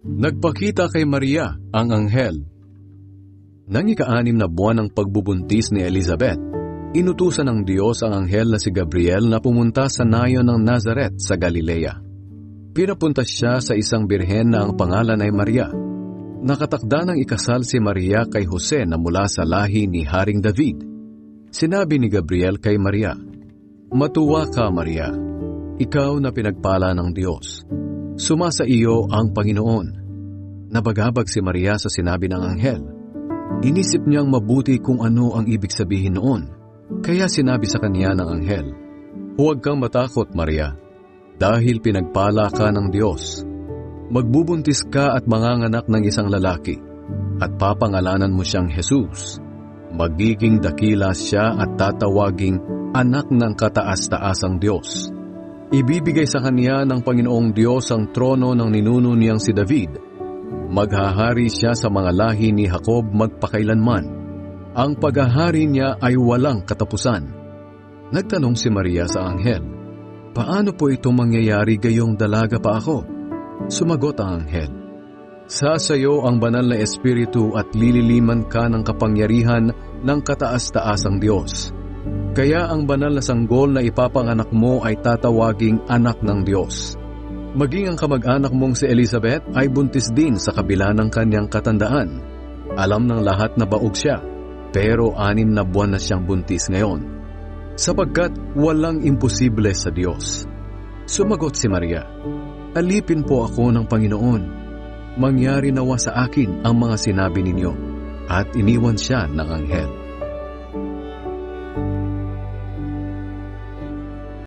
Nagpakita kay Maria ang anghel. Nang ika-6 na buwan ng pagbubuntis ni Elizabeth, inutusan ng Diyos ang anghel na si Gabriel na pumunta sa nayon ng Nazaret sa Galilea. Pinapunta siya sa isang birhen na ang pangalan ay Maria. Nakatakda ng ikasal si Maria kay Jose na mula sa lahi ni Haring David. Sinabi ni Gabriel kay Maria, "Matuwa ka, Maria, ikaw na pinagpala ng Diyos. Sumasa iyo ang Panginoon." Nabagabag si Maria sa sinabi ng anghel. Inisip niyang mabuti kung ano ang ibig sabihin noon. Kaya sinabi sa kanya ng anghel, "Huwag kang matakot, Maria, dahil pinagpala ka ng Diyos. Magbubuntis ka at manganganak ng isang lalaki, at papangalanan mo siyang Jesus. Magiging dakila siya at tatawaging anak ng kataas-taasang Diyos. Ibibigay sa kanya ng Panginoong Diyos ang trono ng ninuno niyang si David. Maghahari siya sa mga lahi ni Jacob magpakailanman. Ang paghahari niya ay walang katapusan." Nagtanong si Maria sa anghel, "Paano po ito mangyayari gayong dalaga pa ako?" Sumagot ang anghel, "Sa sayo ang banal na espiritu at lililiman ka ng kapangyarihan ng kataas-taasang Diyos. Kaya ang banal na sanggol na ipapanganak mo ay tatawaging anak ng Diyos. Maging ang kamag-anak mong si Elizabeth ay buntis din sa kabila ng kanyang katandaan. Alam ng lahat na baog siya, pero 6 na buwan na siyang buntis ngayon. Sapagkat walang imposible sa Diyos." Sumagot si Maria, "Alipin po ako ng Panginoon. Mangyari nawa sa akin ang mga sinabi ninyo." At iniwan siya ng anghel.